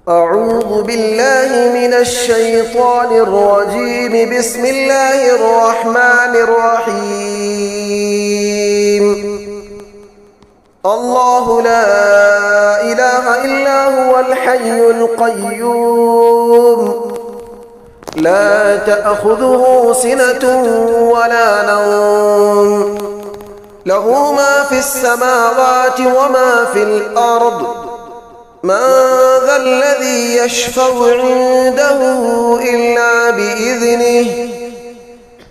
أعوذ بالله من الشيطان الرجيم. بسم الله الرحمن الرحيم. الله لا إله إلا هو الحي القيوم، لا تأخذه سنة ولا نوم، له ما في السماوات وما في الأرض. من ذا الذي يشفع عنده إلا بإذنه،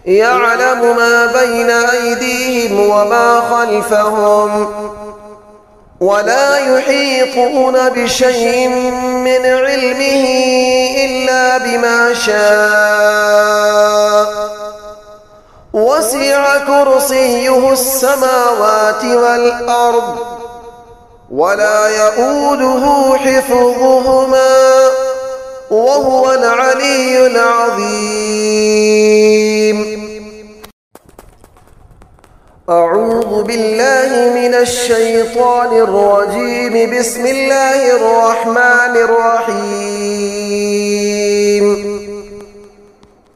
يعلم ما بين أيديهم وما خلفهم، ولا يحيطون بشيء من علمه إلا بما شاء. وسع كرسيه السماوات والأرض، ولا يؤوده حفظهما، وهو العلي العظيم. أعوذ بالله من الشيطان الرجيم. بسم الله الرحمن الرحيم.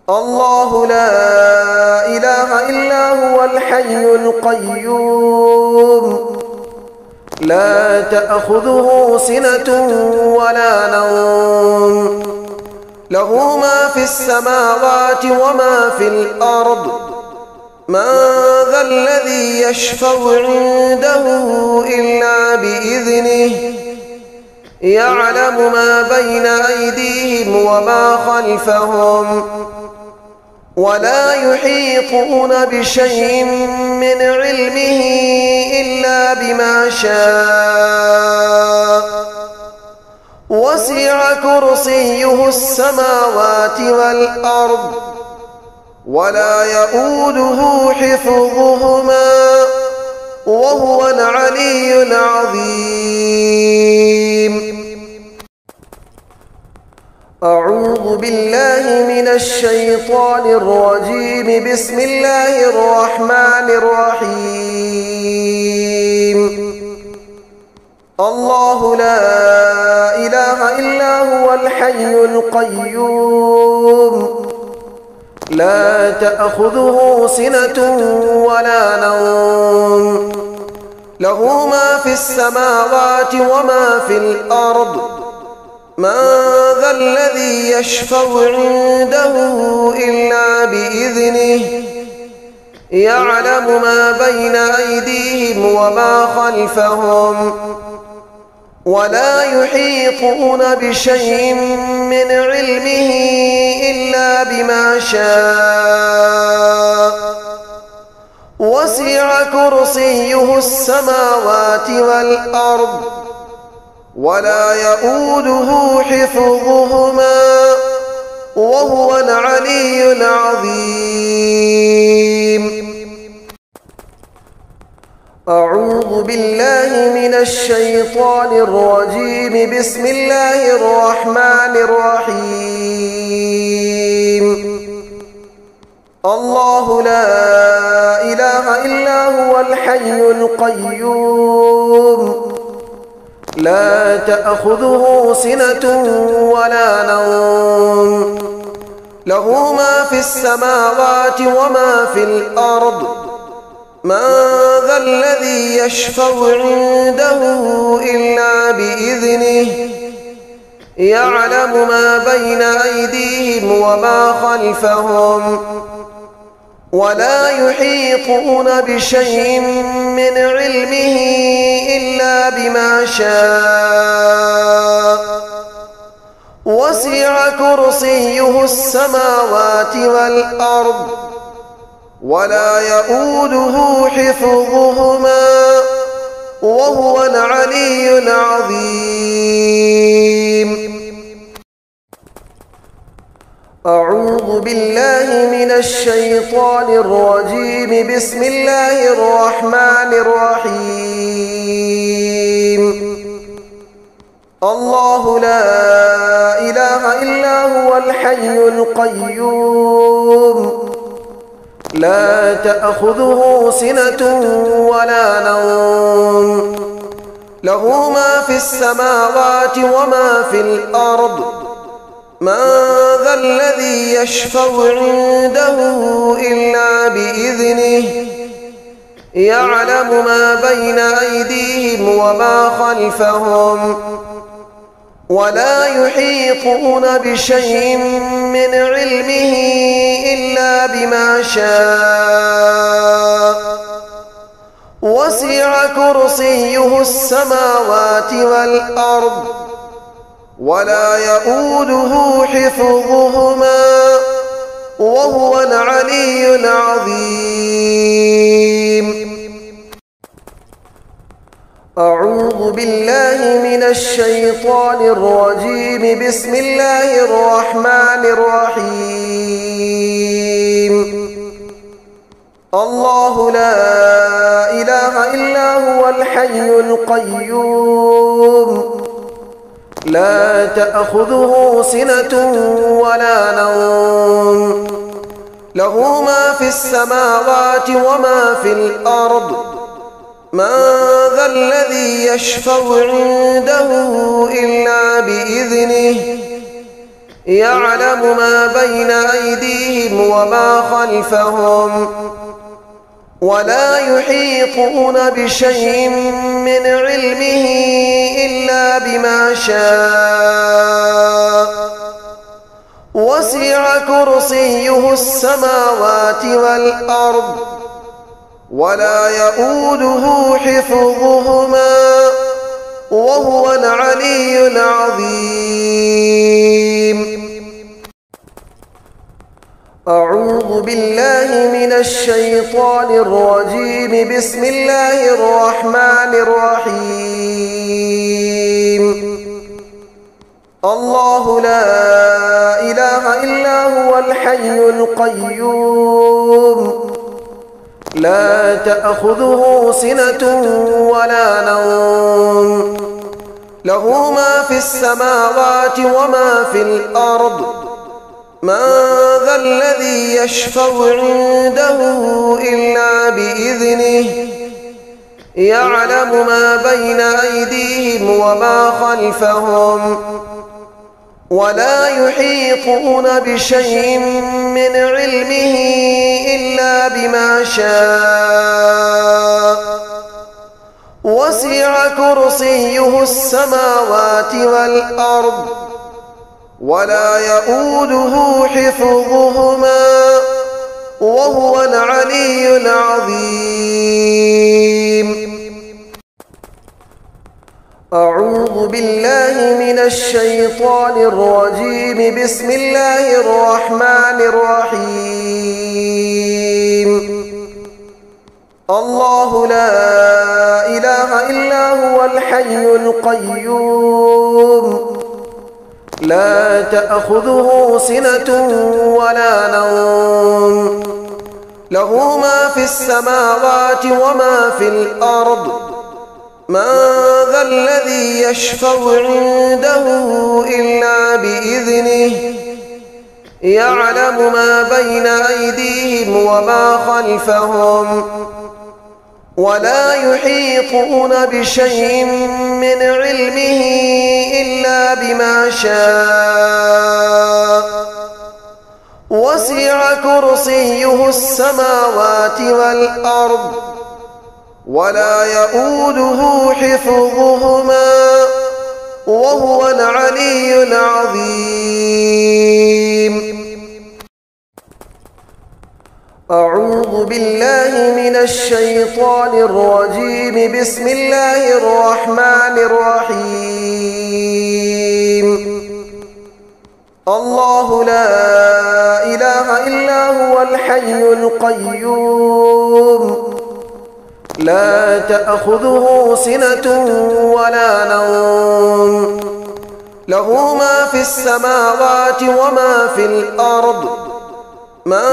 الله لا إله إلا هو الحي القيوم، لا تأخذه سنة ولا نوم، له ما في السماوات وما في الأرض. من ذا الذي يشفع عنده إلا بإذنه، يعلم ما بين أيديهم وما خلفهم، ولا يحيطون بشيء من علمه إلا بما شاء. وسع كرسيه السماوات والأرض، ولا يؤوده حفظهما، وهو العلي العظيم. أعوذ بالله من الشيطان الرجيم. بسم الله الرحمن الرحيم. الله لا إله إلا هو الحي القيوم، لا تأخذه سنة ولا نوم، له ما في السماوات وما في الأرض. من ذا الذي يشفع عنده إلا بإذنه، يعلم ما بين أيديهم وما خلفهم، ولا يحيطون بشيء من علمه إلا بما شاء. وسع كرسيه السماوات والأرض، ولا يؤوده حفظهما، وهو العلي العظيم. أعوذ بالله من الشيطان الرجيم. بسم الله الرحمن الرحيم. الله لا إله إلا هو الحي القيوم، لا تأخذه سنة ولا نوم، له ما في السماوات وما في الأرض. من ذا الذي يشفع عنده إلا بإذنه، يعلم ما بين أيديهم وما خلفهم، ولا يحيطون بشيء من علمه إلا بما شاء. وسع كرسيه السماوات والأرض، ولا يؤوده حفظهما، وهو العلي العظيم. أعوذ بالله من الشيطان الرجيم. بسم الله الرحمن الرحيم. الله لا إله إلا هو الحي القيوم، لا تأخذه سنة ولا نوم، له ما في السماوات وما في الأرض. من ذا الذي يشفع عنده إلا بإذنه. يعلم ما بين أيديهم وما خلفهم ولا يحيطون بشيء من علمه إلا بما شاء. وسع كرسيه السماوات والأرض ولا يؤوده حفظهما وهو العلي العظيم. أعوذ بالله من الشيطان الرجيم. بسم الله الرحمن الرحيم. الله لا إله إلا هو الحي القيوم لا تأخذه سنة ولا نوم له ما في السماوات وما في الأرض. من ذا الذي يشفع عنده إلا بإذنه. يعلم ما بين أيديهم وما خلفهم ولا يحيطون بشيء من علمه إلا بما شاء. وسع كرسيه السماوات والأرض ولا يؤوده حفظهما وهو العلي العظيم. أعوذ بالله من الشيطان الرجيم. بسم الله الرحمن الرحيم. الله لا إله إلا هو الحي القيوم لا تأخذه سنة ولا نوم له ما في السماوات وما في الأرض. من ذا الذي يشفع عنده إلا بإذنه. يعلم ما بين أيديهم وما خلفهم ولا يحيطون بشيء من علمه إلا بما شاء. وسع كرسيه السماوات والأرض ولا يؤوده حفظهما وهو العلي العظيم. أعوذ بالله من الشيطان الرجيم. بسم الله الرحمن الرحيم. الله لا إله إلا هو الحي القيوم لا تأخذه سنة ولا نوم له ما في السماوات وما في الأرض. من ذا الذي يشفع عنده إلا بإذنه. يعلم ما بين أيديهم وما خلفهم ولا يحيطون بشيء من علمه إلا بما شاء. وسع كرسيه السماوات والأرض ولا يؤوده حفظهما وهو العلي العظيم. أعوذ بالله من الشيطان الرجيم. بسم الله الرحمن الرحيم. الله لا إله إلا هو الحي القيوم لا تأخذه سنة ولا نوم له ما في السماوات وما في الأرض. من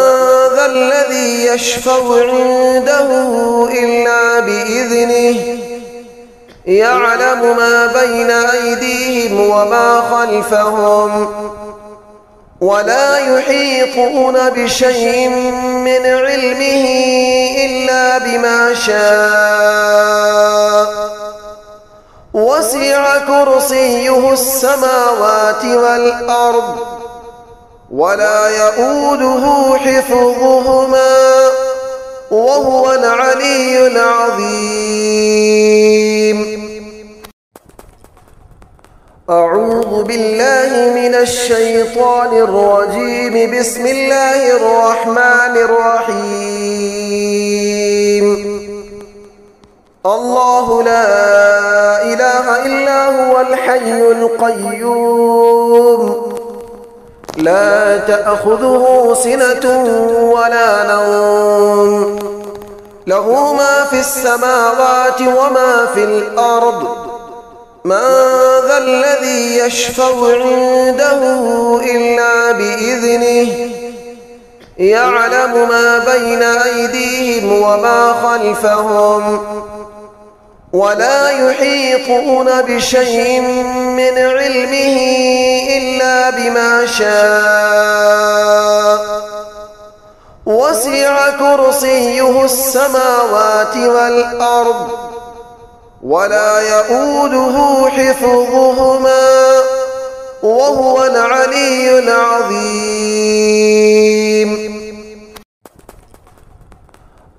ذا الذي يشفع عنده إلا بإذنه. يعلم ما بين أيديهم وما خلفهم ولا يحيطون بشيء من علمه إلا بما شاء. وسع كرسيه السماوات والأرض ولا يؤوده حفظهما وهو العلي العظيم. أعوذ بالله من الشيطان الرجيم. بسم الله الرحمن الرحيم. الله لا إله إلا هو الحي القيوم لا تأخذه سنة ولا نوم له ما في السماوات وما في الأرض من ذا الذي يشفع عنده إلا بإذنه يعلم ما بين أيديهم وما خلفهم ولا يحيطون بشيء من علمه إلا بما شاء وسع كرسيه السماوات والأرض ولا يؤوده حفظهما وهو العلي العظيم.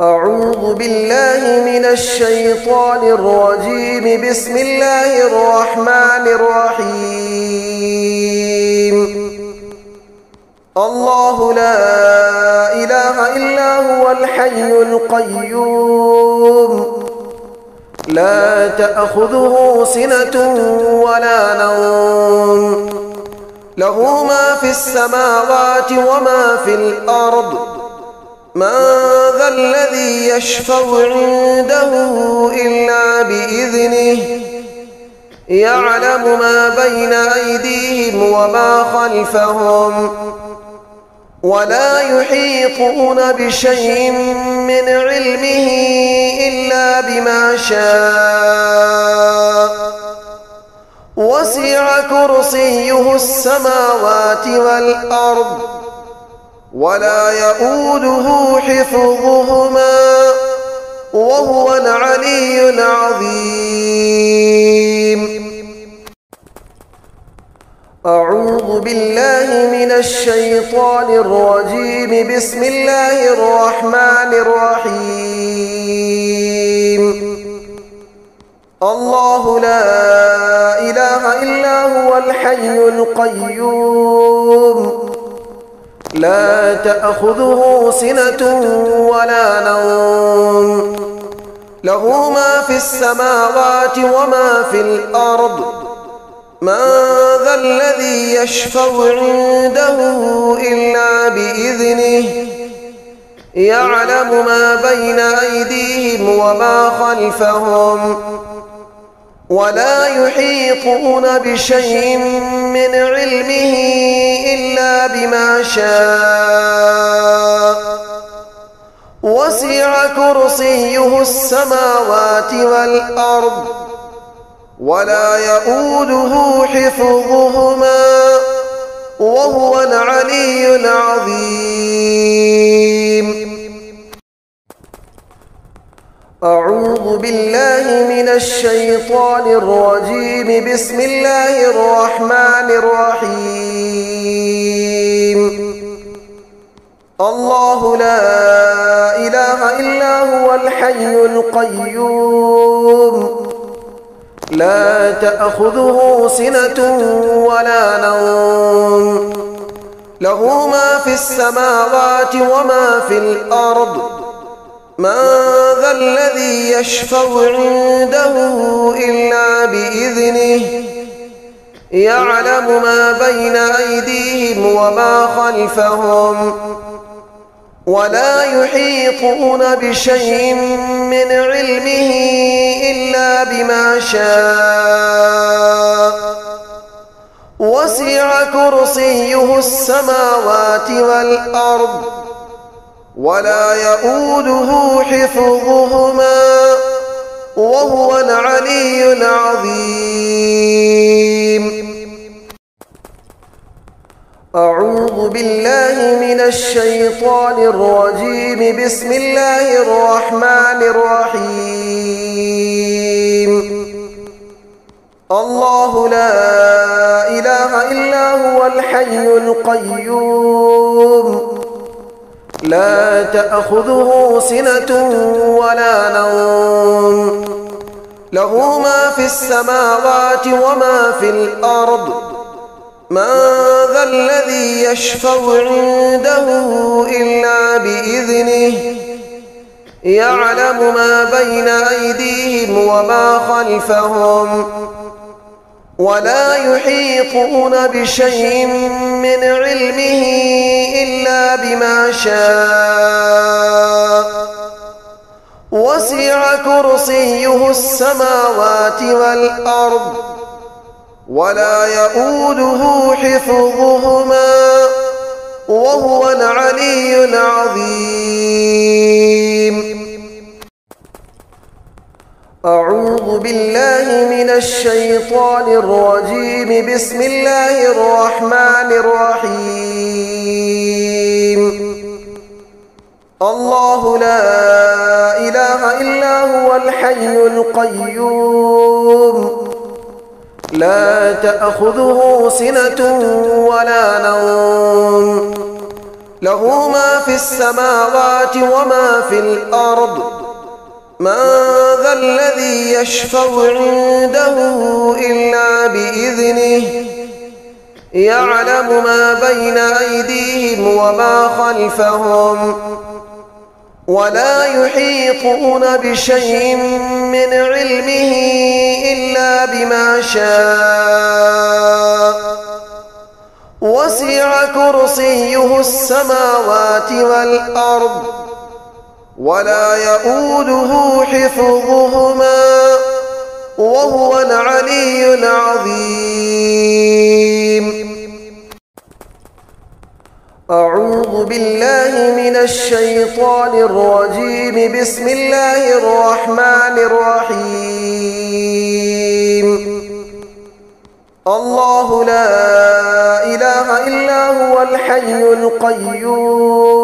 أعوذ بالله من الشيطان الرجيم. بسم الله الرحمن الرحيم. الله لا إله إلا هو الحي القيوم لا تأخذه سنة ولا نوم له ما في السماوات وما في الأرض من ذا الذي يشفع عنده إلا بإذنه يعلم ما بين أيديهم وما خلفهم ولا يحيطون بشيء من علمه إلا بما شاء وسع كرسيه السماوات والأرض ولا يؤوده حفظهما وهو العلي العظيم. أعوذ بالله من الشيطان الرجيم. بسم الله الرحمن الرحيم. الله لا إله إلا هو الحي القيوم لا تأخذه سنة ولا نوم له ما في السماوات وما في الأرض من ذا الذي يشفع عنده إلا بإذنه يعلم ما بين أيديهم وما خلفهم ولا يحيطون بشيء من علمه إلا بما شاء وسع كرسيه السماوات والأرض ولا يؤوده حفظهما وهو العلي العظيم. أعوذ بالله من الشيطان الرجيم. بسم الله الرحمن الرحيم. الله لا إله إلا هو الحي القيوم لا تأخذه سنة ولا نوم له ما في السماوات وما في الأرض من ذا الذي يشفع عنده إلا بإذنه يعلم ما بين أيديهم وما خلفهم ولا يحيطون بشيء من علمه إلا بما شاء وسع كرسيه السماوات والأرض ولا يؤوده حفظهما وهو العلي العظيم. أعوذ بالله من الشيطان الرجيم. بسم الله الرحمن الرحيم. الله لا إله إلا هو الحي القيوم لا تأخذه سنة ولا نوم له ما في السماوات وما في الأرض من ذا الذي يشفع عنده إلا بإذنه يعلم ما بين أيديهم وما خلفهم ولا يحيطون بشيء من علمه إلا بما شاء وسع كرسيه السماوات والأرض ولا يؤوده حفظهما وهو العلي العظيم. أعوذ بالله من الشيطان الرجيم. بسم الله الرحمن الرحيم. الله لا إله إلا هو الحي القيوم لا تأخذه سنة ولا نوم له ما في السماوات وما في الأرض من ذا الذي يشفع عنده إلا بإذنه يعلم ما بين أيديهم وما خلفهم ولا يحيطون بشيء من علمه إلا بما شاء وسع كرسيه السماوات والأرض ولا يؤوده حفظهما وهو العلي العظيم. أعوذ بالله من الشيطان الرجيم. بسم الله الرحمن الرحيم. الله لا إله إلا هو الحي القيوم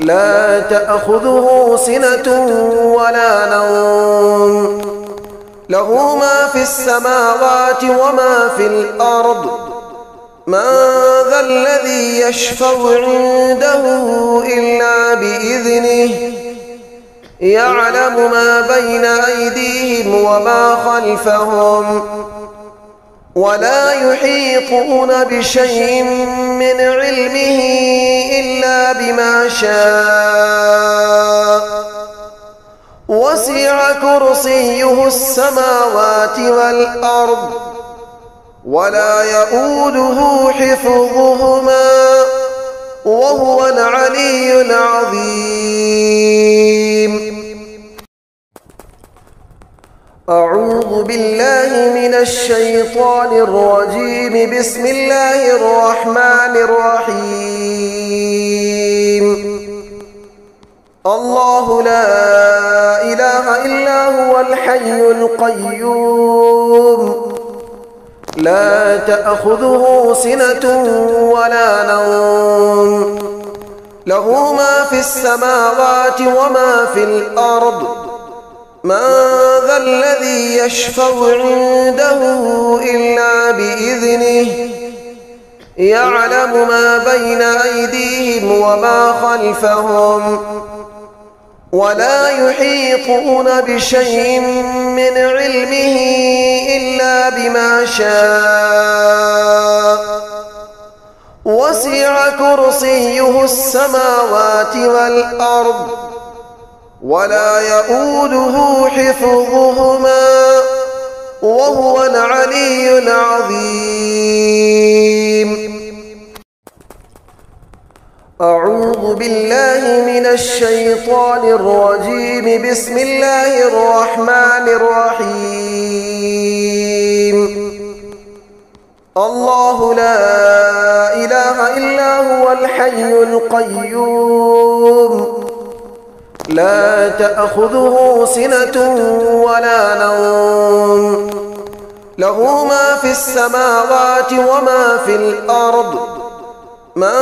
لا تأخذه سنة ولا نوم له ما في السماوات وما في الأرض من ذا الذي يشفع عنده إلا بإذنه يعلم ما بين أيديهم وما خلفهم ولا يحيطون بشيء من علمه إلا بما شاء وسع كرسيه السماوات والأرض ولا يؤوده حفظهما وهو العلي العظيم. أعوذ بالله من الشيطان الرجيم. بسم الله الرحمن الرحيم. الله لا إله إلا هو الحي القيوم لا تأخذه سنة ولا نوم له ما في السماوات وما في الأرض من ذا الذي يشفع عنده إلا بإذنه يعلم ما بين أيديهم وما خلفهم ولا يحيطون بشيء من علمه إلا بما شاء وسع كرسيه السماوات والأرض ولا يؤوده حفظهما وهو العلي العظيم. أعوذ بالله من الشيطان الرجيم. بسم الله الرحمن الرحيم. الله لا إله إلا هو الحي القيوم لا تأخذه سنة ولا نوم له ما في السماوات وما في الأرض من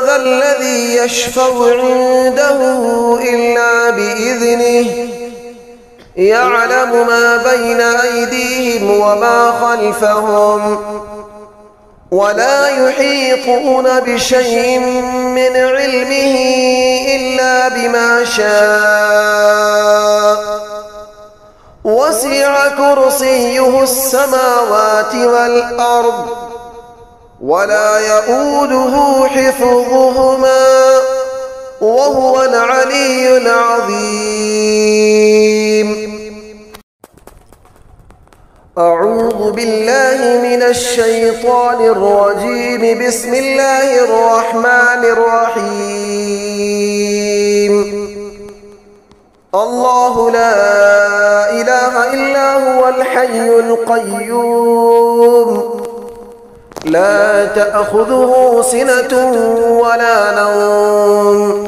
ذا الذي يشفع عنده إلا بإذنه يعلم ما بين أيديهم وما خلفهم ولا يحيطون بشيء من علمه إلا بما شاء وسع كرسيه السماوات والأرض ولا يؤوده حفظهما وهو العلي العظيم. أعوذ بالله من الشيطان الرجيم. بسم الله الرحمن الرحيم. الله لا إله إلا هو الحي القيوم لا تأخذه سنة ولا نوم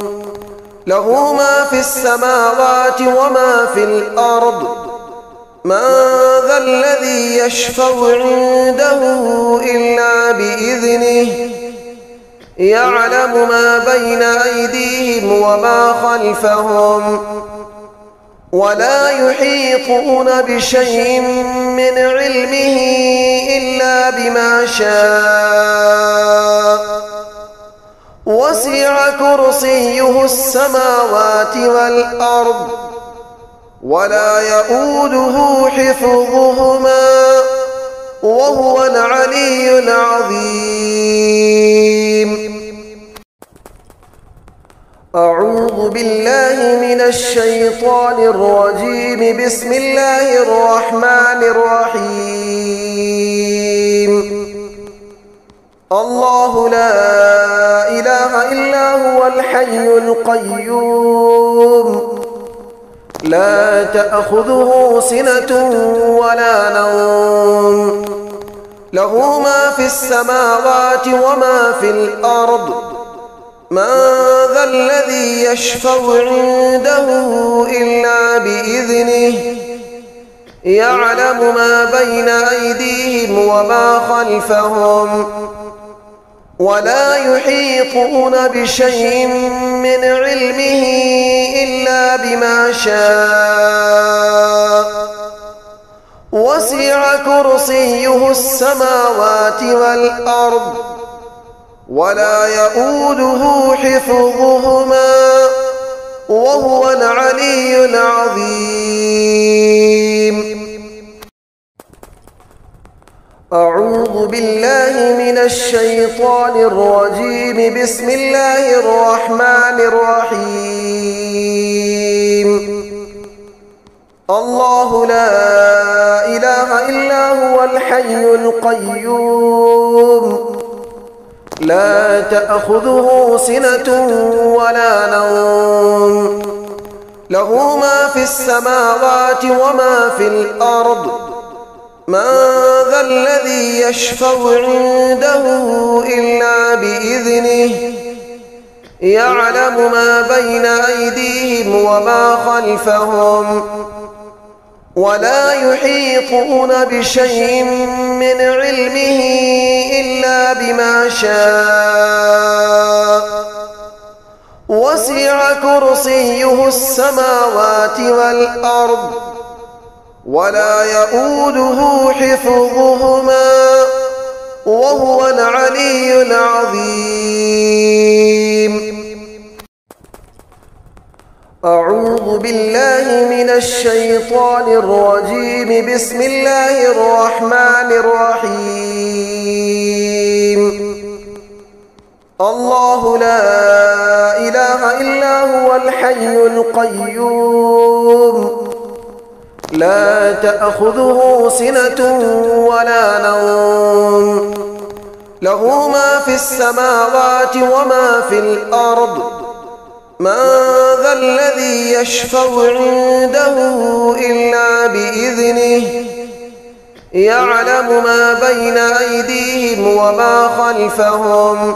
له ما في السماوات وما في الأرض من ذا الذي يشفع عنده إلا بإذنه يعلم ما بين أيديهم وما خلفهم ولا يحيطون بشيء من علمه إلا بما شاء وسع كرسيه السماوات والأرض ولا يؤوده حفظهما وهو العلي العظيم. أعوذ بالله من الشيطان الرجيم. بسم الله الرحمن الرحيم. الله لا إله إلا هو الحي القيوم لا تأخذه سنة ولا نوم له ما في السماوات وما في الأرض من ذا الذي يشفع عنده إلا بإذنه يعلم ما بين أيديهم وما خلفهم ولا يحيطون بشيء من علمه إلا بما شاء وسع كرسيه السماوات والأرض ولا يؤوده حفظهما وهو العلي العظيم. أعوذ بالله من الشيطان الرجيم. بسم الله الرحمن الرحيم. الله لا إله إلا هو الحي القيوم لا تأخذه سنة ولا نوم له ما في السماوات وما في الأرض من ذا الذي يشفع عنده إلا بإذنه يعلم ما بين أيديهم وما خلفهم ولا يحيطون بشيء من علمه إلا بما شاء وسع كرسيه السماوات والأرض ولا يؤوده حفظهما وهو العلي العظيم. أعوذ بالله من الشيطان الرجيم. بسم الله الرحمن الرحيم. الله لا إله إلا هو الحي القيوم لا تأخذه سنة ولا نوم له ما في السماوات وما في الأرض من ذا الذي يشفع عنده إلا بإذنه يعلم ما بين أيديهم وما خلفهم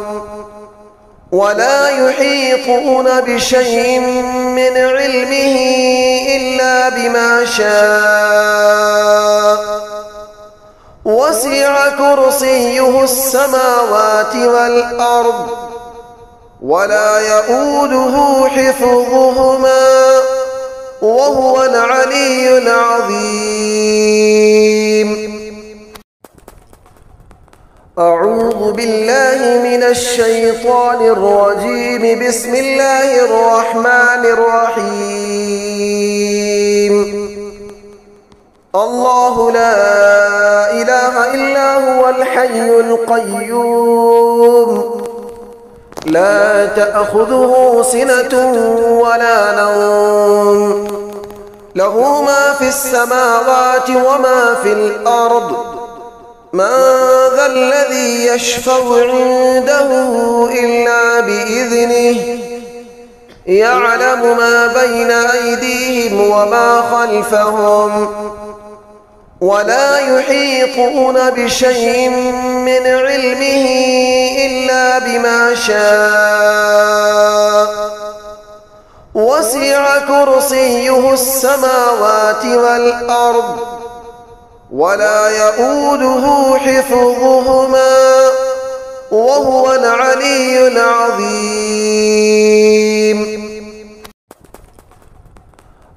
ولا يحيطون بشيء من علمه إلا بما شاء وسع كرسيه السماوات والأرض ولا يؤوده حفظهما وهو العلي العظيم. أعوذ بالله من الشيطان الرجيم. بسم الله الرحمن الرحيم. الله لا إله إلا هو الحي القيوم لا تأخذه سنة ولا نوم له ما في السماوات وما في الأرض من ذا الذي يشفع عنده إلا بإذنه يعلم ما بين أيديهم وما خلفهم ولا يحيطون بشيء من علمه إلا بما شاء وسع كرسيه السماوات والأرض ولا يؤوده حفظهما وهو العلي العظيم.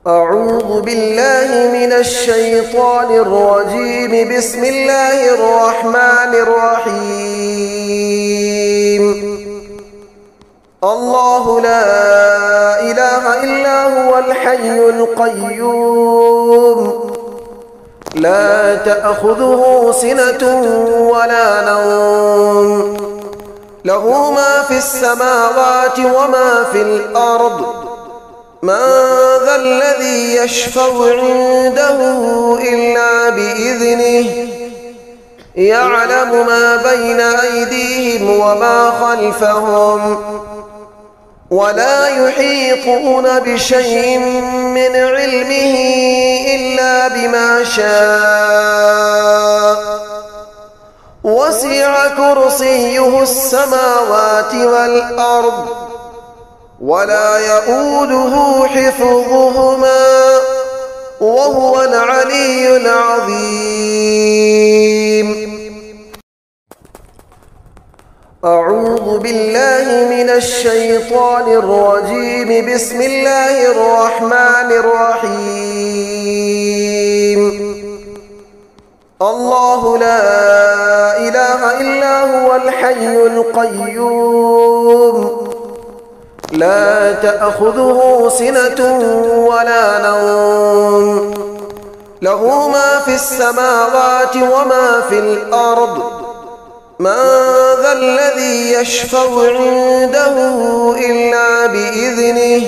أعوذ بالله من الشيطان الرجيم. بسم الله الرحمن الرحيم. الله لا إله إلا هو الحي القيوم لا تأخذه سنة ولا نوم له ما في السماوات وما في الأرض من ذا الذي يشفع عنده إلا بإذنه يعلم ما بين أيديهم وما خلفهم ولا يحيطون بشيء من علمه إلا بما شاء وسع كرسيه السماوات والأرض ولا يؤوده حفظهما وهو العلي العظيم. أعوذ بالله من الشيطان الرجيم. بسم الله الرحمن الرحيم. الله لا إله إلا هو الحي القيوم لا تأخذه سنة ولا نوم له ما في السماوات وما في الأرض من ذا الذي يشفع عنده إلا بإذنه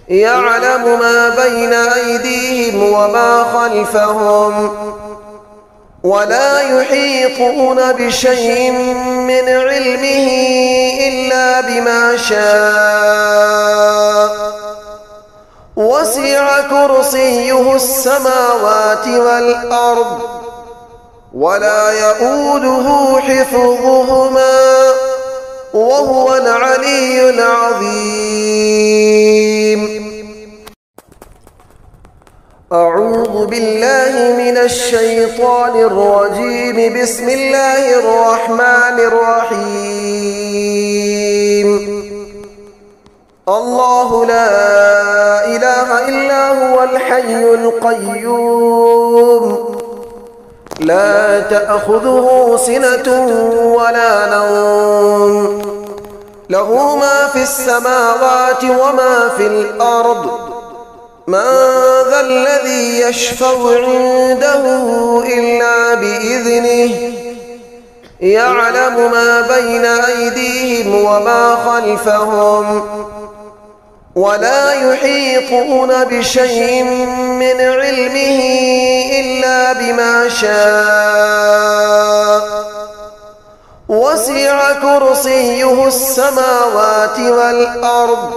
يعلم ما بين أيديهم وما خلفهم ولا يحيطون بشيء من علمه إلا بما شاء وسع كرسيه السماوات والأرض ولا يؤوده حفظهما وهو العلي العظيم. أعوذ بالله من الشيطان الرجيم. بسم الله الرحمن الرحيم. الله لا إله إلا هو الحي القيوم لا تأخذه سنة ولا نوم له ما في السماوات وما في الأرض من ذا الذي يشفع عنده إلا بإذنه يعلم ما بين أيديهم وما خلفهم ولا يحيطون بشيء من علمه إلا بما شاء وسع كرسيه السماوات والأرض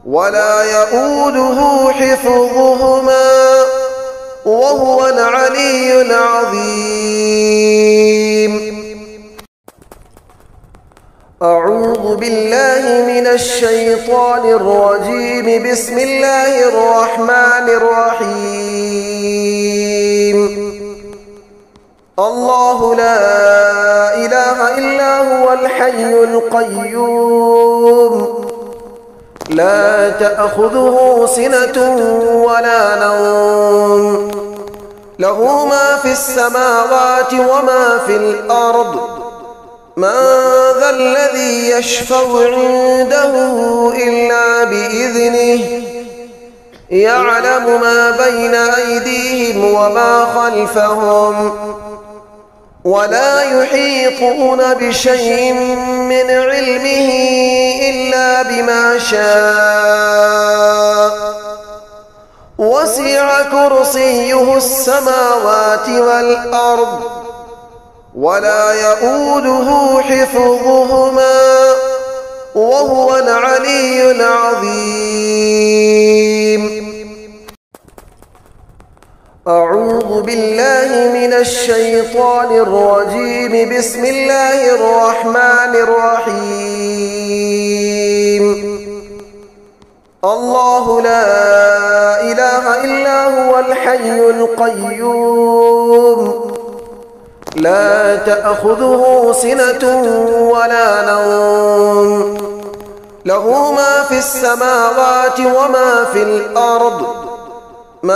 ولا يؤوده حفظهما وهو العلي العظيم. أعوذ بالله من الشيطان الرجيم. بسم الله الرحمن الرحيم. الله لا إله إلا هو الحي القيوم لا تأخذه سنة ولا نوم له ما في السماوات وما في الأرض من ذا الذي يشفع عنده إلا بإذنه يعلم ما بين أيديهم وما خلفهم ولا يحيطون بشيء من علمه إلا بما شاء وسع كرسيه السماوات والأرض ولا يؤوده حفظهما وهو العلي العظيم. أعوذ بالله من الشيطان الرجيم. بسم الله الرحمن الرحيم. الله لا إله إلا هو الحي القيوم لا تأخذه سنة ولا نوم له ما في السماوات وما في الأرض من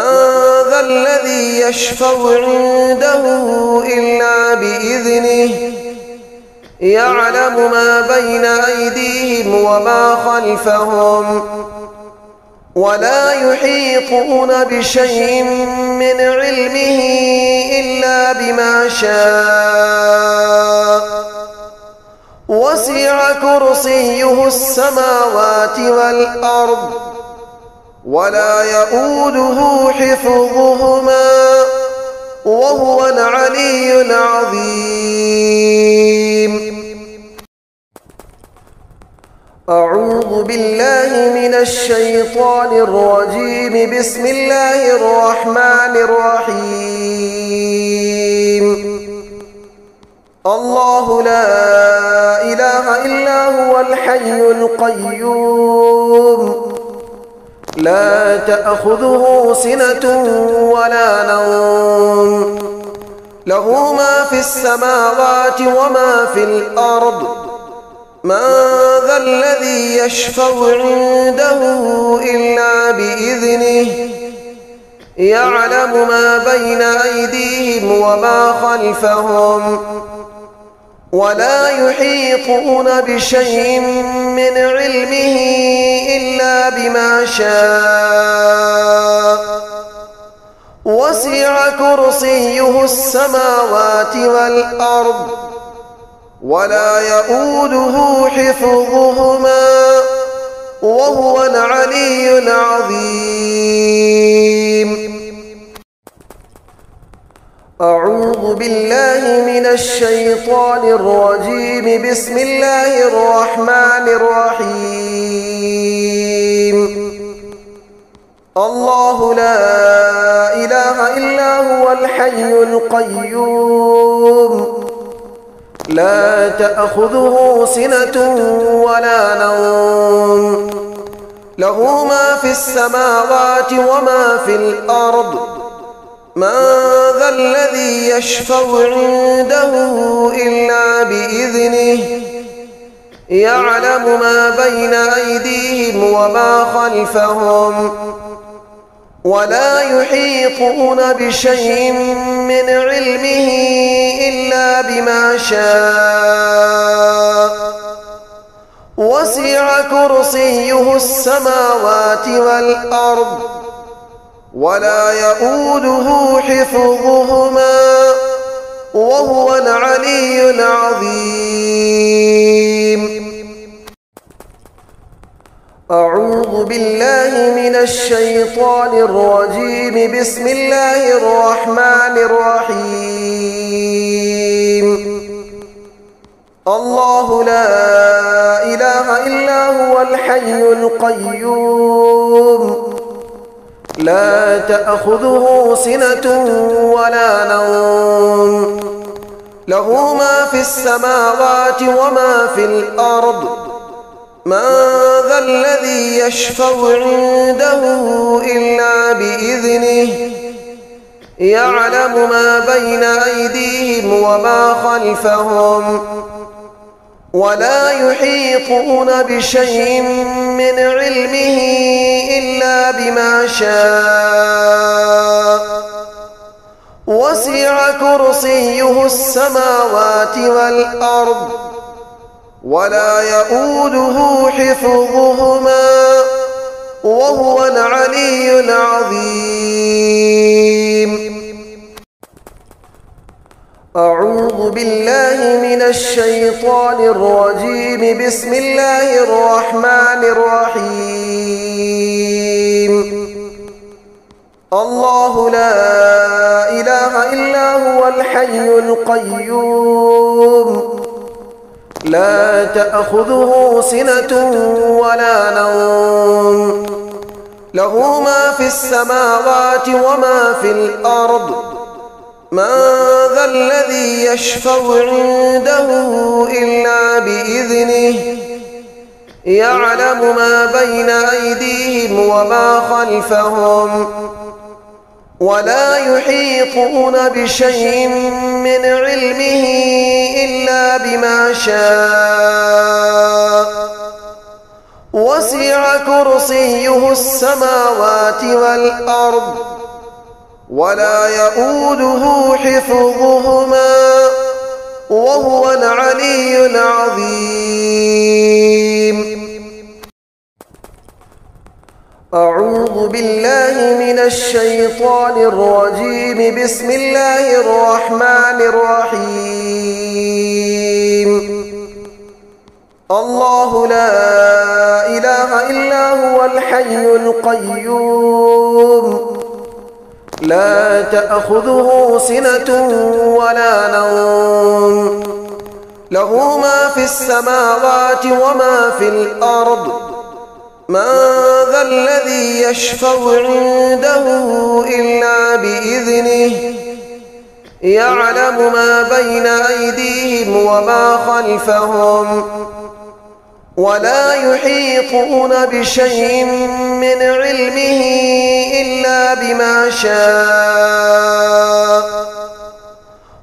ذا الذي يشفع عنده إلا بإذنه يعلم ما بين أيديهم وما خلفهم ولا يحيطون بشيء من علمه إلا بما شاء وسع كرسيه السماوات والأرض ولا يؤوده حفظهما وهو العلي العظيم. أعوذ بالله من الشيطان الرجيم. بسم الله الرحمن الرحيم. الله لا إله إلا هو الحي القيوم لا تأخذه سنة ولا نوم له ما في السماوات وما في الأرض من ذا الذي يشفع عنده إلا بإذنه يعلم ما بين أيديهم وما خلفهم ولا يحيطون بشيء من علمه إلا بما شاء وسع كرسيه السماوات والأرض ولا يؤوده حفظهما وهو العلي العظيم. أعوذ بالله من الشيطان الرجيم. بسم الله الرحمن الرحيم. الله لا إله إلا هو الحي القيوم لا تأخذه سنة ولا نوم له ما في السماوات وما في الأرض من ذا الذي يشفع عنده إلا بإذنه يعلم ما بين أيديهم وما خلفهم ولا يحيطون بشيء من علمه إلا بما شاء وسع كرسيه السماوات والأرض ولا يؤوده حفظهما وهو العلي العظيم. أعوذ بالله من الشيطان الرجيم. بسم الله الرحمن الرحيم. الله لا إله إلا هو الحي القيوم لا تأخذه سنة ولا نوم له ما في السماوات وما في الأرض من ذا الذي يشفع عنده إلا بإذنه يعلم ما بين أيديهم وما خلفهم ولا يحيطون بشيء من علمه إلا بما شاء وسع كرسيه السماوات والأرض ولا يؤوده حفظهما وهو العلي العظيم. أعوذ بالله من الشيطان الرجيم. بسم الله الرحمن الرحيم. الله لا إله إلا هو الحي القيوم لا تأخذه سنة ولا نوم له ما في السماوات وما في الأرض من ذا الذي يشفع عنده إلا بإذنه يعلم ما بين أيديهم وما خلفهم ولا يحيطون بشيء من علمه إلا بما شاء وسع كرسيه السماوات والأرض ولا يؤوده حفظهما وهو العلي العظيم. أعوذ بالله من الشيطان الرجيم. بسم الله الرحمن الرحيم. الله لا إله إلا هو الحي القيوم لا تأخذه سنة ولا نوم له ما في السماوات وما في الأرض من ذا الذي يشفع عنده إلا بإذنه يعلم ما بين أيديهم وما خلفهم ولا يحيطون بشيء من علمه إلا بما شاء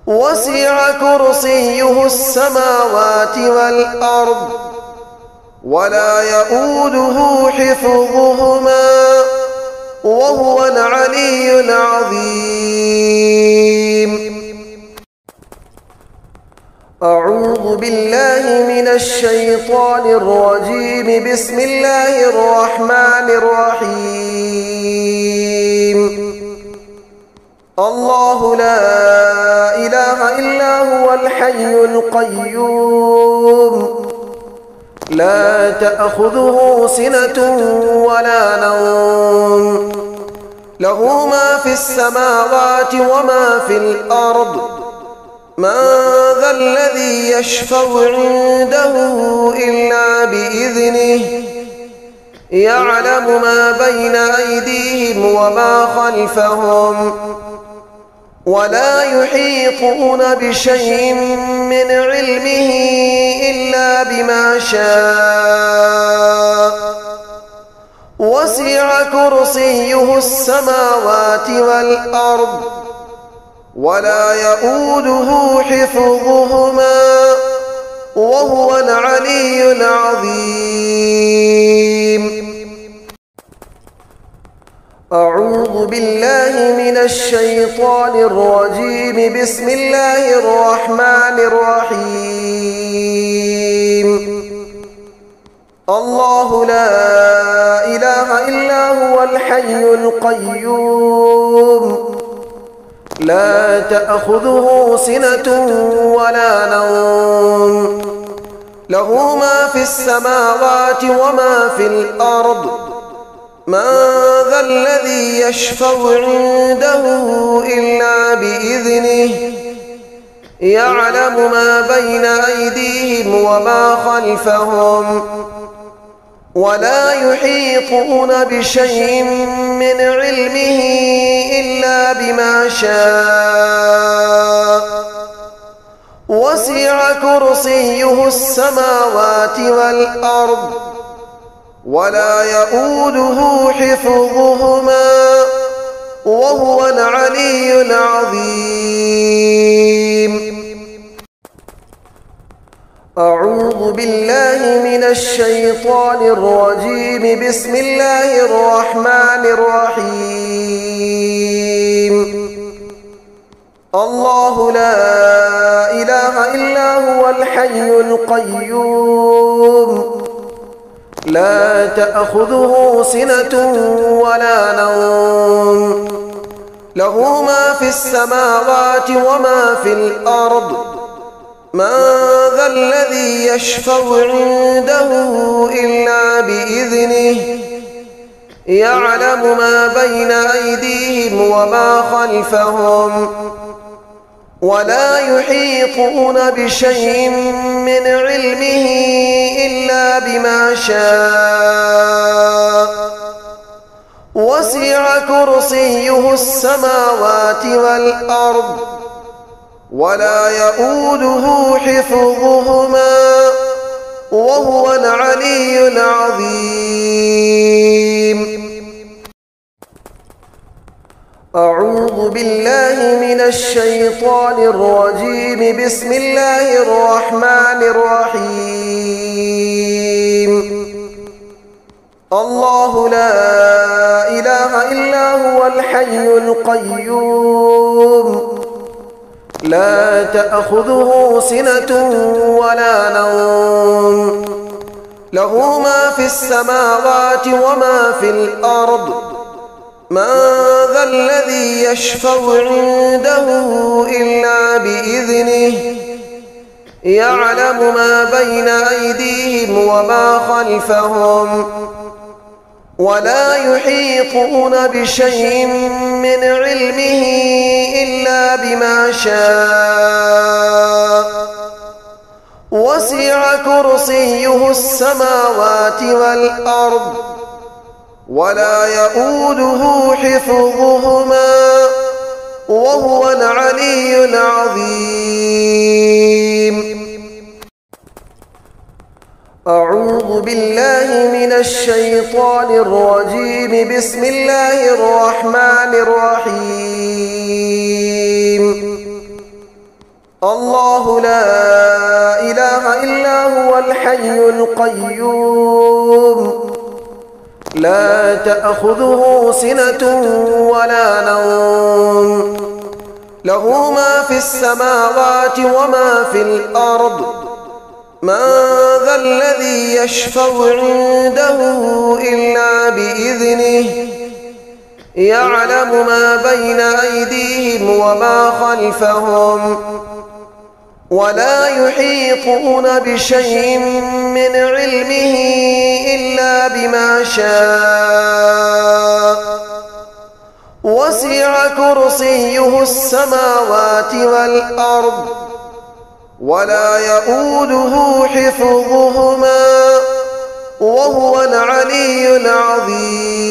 وسع كرسيه السماوات والأرض ولا يؤوده حفظهما وهو العلي العظيم. أعوذ بالله من الشيطان الرجيم. بسم الله الرحمن الرحيم. الله لا إله إلا هو الحي القيوم لا تأخذه سنة ولا نوم له ما في السماوات وما في الأرض من ذا الذي يشفع عنده إلا بإذنه يعلم ما بين أيديهم وما خلفهم ولا يحيطون بشيء من علمه إلا بما شاء وسع كرسيه السماوات والأرض ولا يؤوده حفظهما وهو العلي العظيم. أعوذ بالله من الشيطان الرجيم. بسم الله الرحمن الرحيم. الله لا إله إلا هو الحي القيوم لا تأخذه سنة ولا نوم له ما في السماوات وما في الأرض من ذا الذي يشفع عنده إلا بإذنه يعلم ما بين أيديهم وما خلفهم ولا يحيطون بشيء من علمه إلا بما شاء وسع كرسيه السماوات والأرض ولا يؤوده حفظهما وهو العلي العظيم. أعوذ بالله من الشيطان الرجيم. بسم الله الرحمن الرحيم. الله لا إله إلا هو الحي القيوم لا تأخذه سنة ولا نوم له ما في السماوات وما في الأرض من ذا الذي يشفع عنده إلا بإذنه يعلم ما بين أيديهم وما خلفهم ولا يحيطون بشيء من علمه إلا بما شاء وسع كرسيه السماوات والأرض ولا يؤوده حفظهما وهو العلي العظيم. أعوذ بالله من الشيطان الرجيم. بسم الله الرحمن الرحيم. الله لا إله إلا هو الحي القيوم لا تأخذه سنة ولا نوم له ما في السماوات وما في الأرض من ذا الذي يشفع عنده إلا بإذنه يعلم ما بين أيديهم وما خلفهم ولا يحيطون بشيء من علمه إلا بما شاء وسع كرسيه السماوات والأرض ولا يؤوده حفظهما وهو العلي العظيم. أعوذ بالله من الشيطان الرجيم. بسم الله الرحمن الرحيم. الله لا إله إلا هو الحي القيوم لا تأخذه سنة ولا نوم له ما في السماوات وما في الأرض من ذا الذي يشفع عنده إلا بإذنه يعلم ما بين أيديهم وما خلفهم ولا يحيطون بشيء من علمه إلا بما شاء وسع كرسيه السماوات والأرض ولا يؤوده حفظهما وهو العلي العظيم.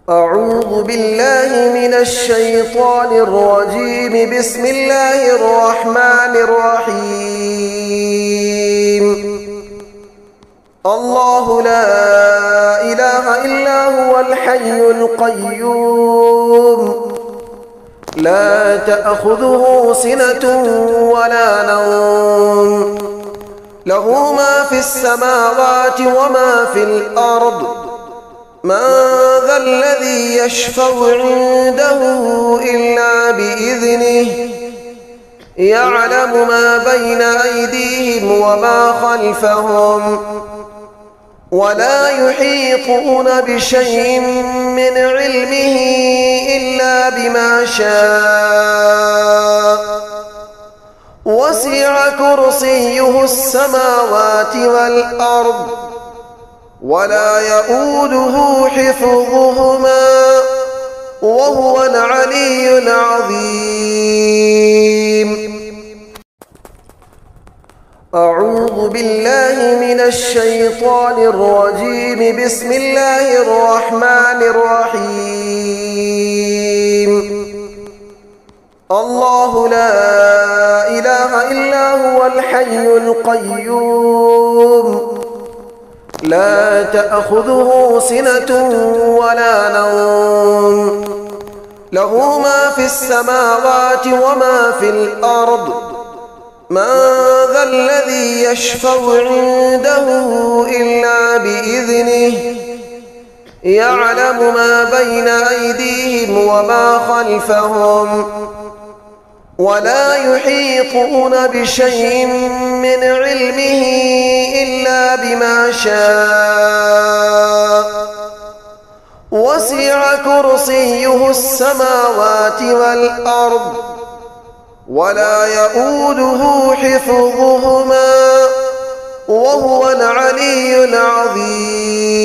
أعوذ بالله من الشيطان الرجيم. بسم الله الرحمن الرحيم. الله لا إله إلا هو الحي القيوم لا تأخذه سنة ولا نوم له ما في السماوات وما في الأرض من ذا الذي يشفع عنده إلا بإذنه يعلم ما بين أيديهم وما خلفهم ولا يحيطون بشيء من علمه إلا بما شاء وسع كرسيه السماوات والأرض ولا يؤوده حفظهما وهو العلي العظيم. أعوذ بالله من الشيطان الرجيم. بسم الله الرحمن الرحيم. الله لا إله إلا هو الحي القيوم لا تأخذه سنة ولا نوم له ما في السماوات وما في الأرض من ذا الذي يشفع عنده إلا بإذنه يعلم ما بين أيديهم وما خلفهم ولا يحيطون بشيء من علمه إلا بما شاء وسع كرسيه السماوات والأرض ولا يؤوده حفظهما وهو العلي العظيم.